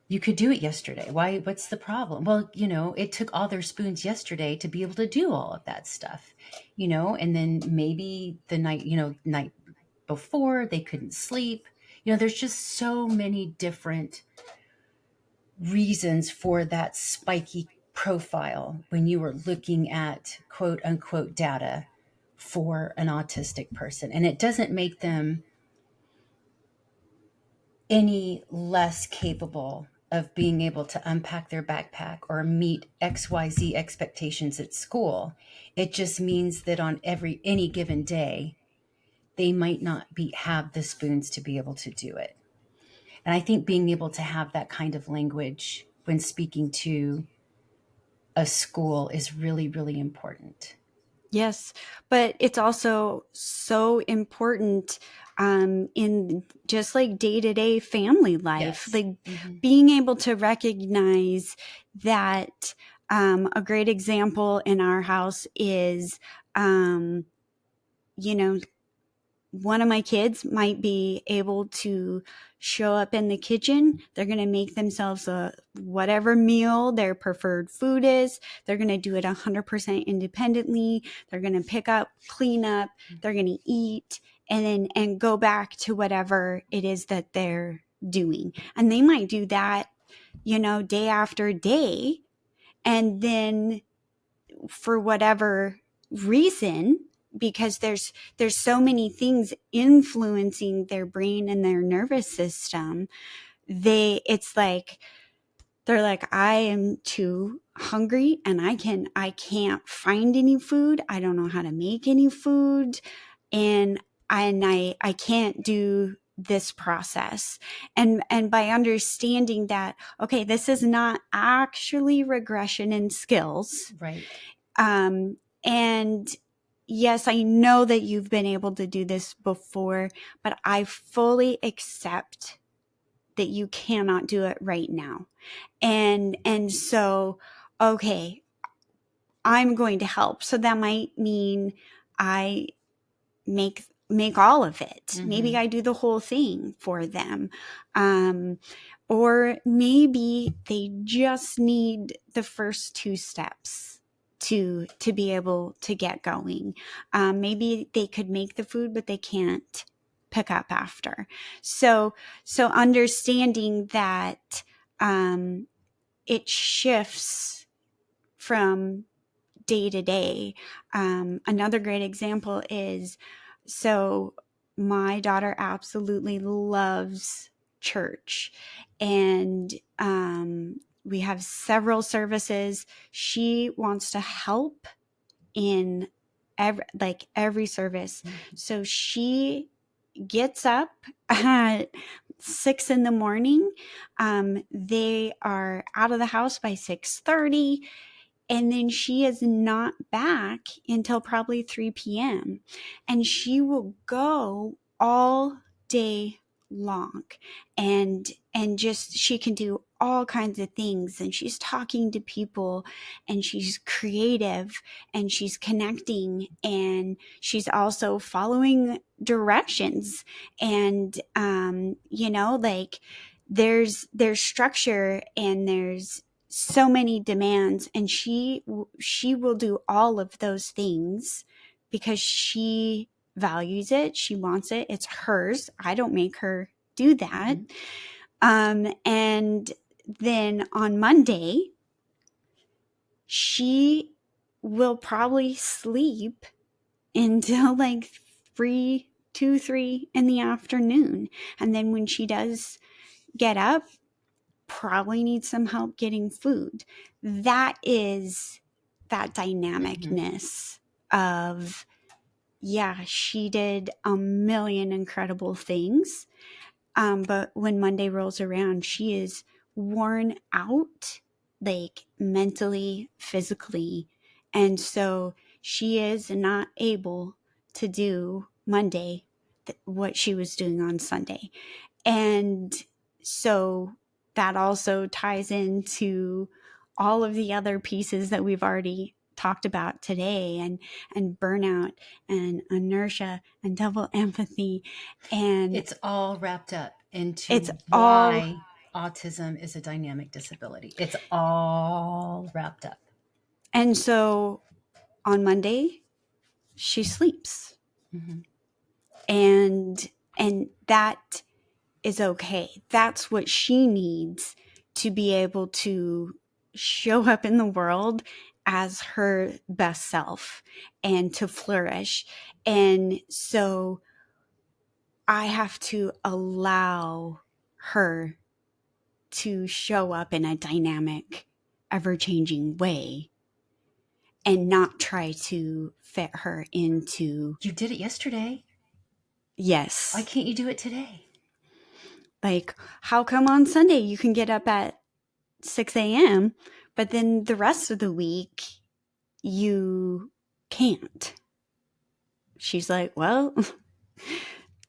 You could do it yesterday. Why? What's the problem? Well, it took all their spoons yesterday to be able to do all of that stuff, and then maybe the night before they couldn't sleep. There's just so many different reasons for that spiky profile when you were looking at quote unquote data for an autistic person. And it doesn't make them any less capable of being able to unpack their backpack or meet XYZ expectations at school. It just means that on any given day, they might not have the spoons to be able to do it. And I think being able to have that kind of language when speaking to a school is really, really important. yes, but it's also so important in just like day-to-day family life, Yes. like Mm-hmm. being able to recognize that. A great example in our house is, you know, one of my kids might be able to show up in the kitchen. They're going to make themselves whatever meal their preferred food is. They're going to do it 100% independently. They're going to pick up, clean up, they're going to eat, and go back to whatever it is that they're doing. And they might do that, day after day. And then for whatever reason, because there's so many things influencing their brain and their nervous system, it's like they're like, I am too hungry and I can't find any food. I don't know how to make any food, and I can't do this process. And by understanding that, okay, this is not actually regression in skills, Right. And yes, I know that you've been able to do this before, but I fully accept that you cannot do it right now. And so, okay, I'm going to help. So that might mean I make all of it. Mm-hmm. Maybe I do the whole thing for them. Or maybe they just need the first 2 steps to be able to get going. Maybe they could make the food, but they can't pick up after. So understanding that it shifts from day to day. Another great example is, so my daughter absolutely loves church, and we have several services. She wants to help in every service. Mm-hmm. So she gets up at 6 a.m. They are out of the house by 6:30. And then she is not back until probably 3 p.m. And she will go all day long. And just, she can do all kinds of things. And she's talking to people, and she's creative, and she's connecting, and she's also following directions. And, there's structure, and there's so many demands, and she will do all of those things because she values it. She wants it. It's hers. I don't make her do that. Mm-hmm. And then on Monday, she will probably sleep until 3 in the afternoon. And then when she does get up, probably needs some help getting food. That is that dynamicness of, yeah, she did a million incredible things. But when Monday rolls around, she is worn out, mentally, physically. And so she is not able to do Monday what she was doing on Sunday. And so that also ties into all of the other pieces that we've already talked about today, and burnout and inertia and double empathy. And it's all wrapped up into why autism is a dynamic disability. It's all wrapped up. And so on Monday, she sleeps. Mm-hmm. And that is okay. That's what she needs to be able to show up in the world as her best self and to flourish. And so I have to allow her to show up in a dynamic, ever-changing way and not try to fit her into... You did it yesterday. Yes. Why can't you do it today? How come on Sunday you can get up at 6 a.m., but then the rest of the week you can't? She's like, well,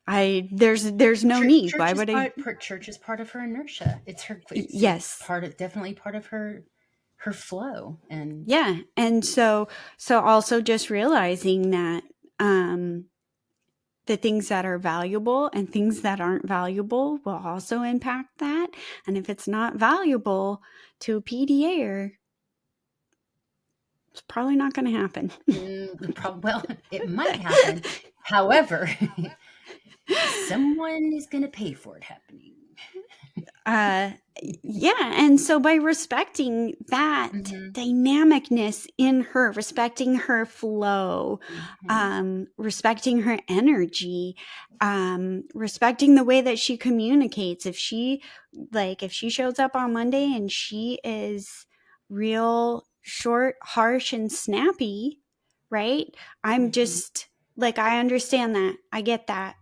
there's no need. Why would I? Church is part of her inertia. It's her. Yes. Definitely part of her flow. And yeah. And so also just realizing that, the things that are valuable and things that aren't valuable will also impact that. And if it's not valuable to a PDA, it's probably not going to happen. Well, it might happen. However, someone is going to pay for it happening. Yeah. And so by respecting that dynamicness in her, respecting her flow, respecting her energy, respecting the way that she communicates. If she shows up on Monday and she is real short, harsh, and snappy, right? I'm just I understand that. I get that.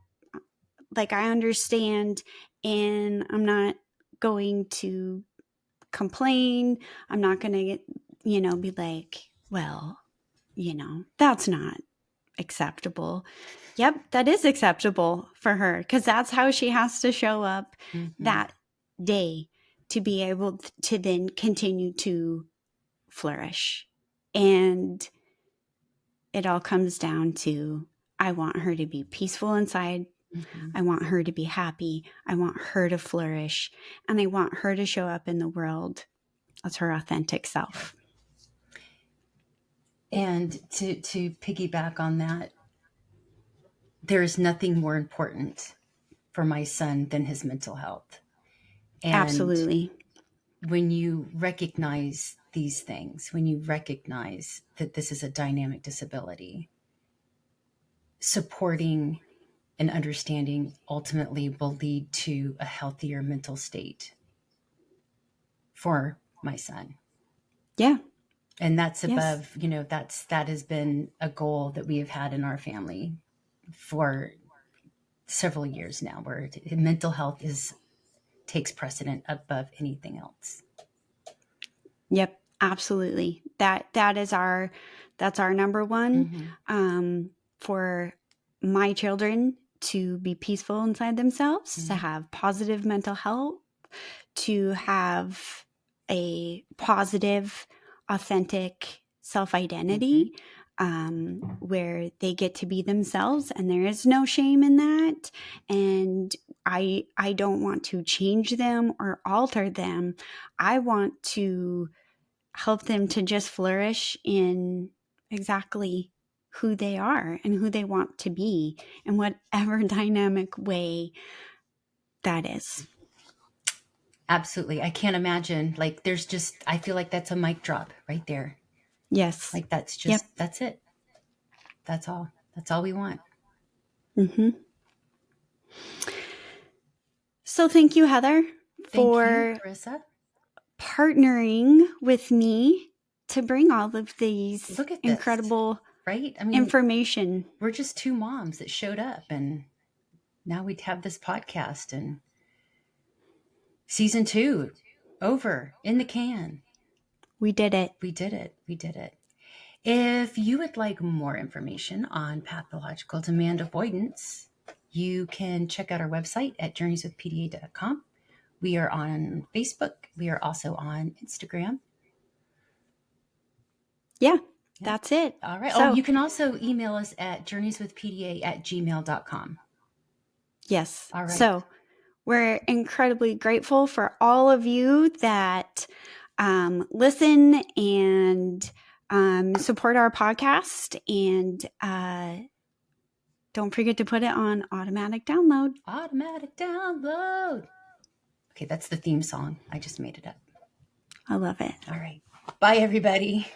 I understand, and I'm not going to complain. I'm not going to be like, well, that's not acceptable. Yep, that is acceptable for her because that's how she has to show up that day to be able to then continue to flourish. And it all comes down to, I want her to be peaceful inside. Mm-hmm. I want her to be happy. I want her to flourish. And I want her to show up in the world as her authentic self. And to piggyback on that, there is nothing more important for my son than his mental health. And Absolutely. when you recognize these things, when you recognize that this is a dynamic disability, supporting and understanding ultimately will lead to a healthier mental state for my son. Yeah. And that's above, Yes. that has been a goal that we have had in our family for several years now, where mental health takes precedent above anything else. Yep, absolutely. That's our number one. Mm-hmm. For my children to be peaceful inside themselves, Mm-hmm. to have positive mental health, to have a positive, authentic self-identity, where they get to be themselves and there is no shame in that. And I don't want to change them or alter them. I want to help them to just flourish in exactly who they are and who they want to be in whatever dynamic way that is. Absolutely. I can't imagine, like, I feel like that's a mic drop right there. Yes. Like, that's Yep. that's it. That's all we want. Mm-hmm. So thank you, Heather, Thank you, for Kerissa. partnering with me to bring all of these Look at incredible this, right? I mean, information. we're just two moms that showed up, and now we have this podcast, and season 2 over, in the can. We did it. We did it. If you would like more information on pathological demand avoidance, you can check out our website at journeyswithpda.com. We are on Facebook. We are also on Instagram. Yeah, that's it. All right. So, you can also email us at journeyswithpda@gmail.com. yes. All right. So we're incredibly grateful for all of you that listen and support our podcast. And don't forget to put it on automatic download. Automatic download. Okay, that's the theme song. I just made it up. I love it. All right. Bye, everybody.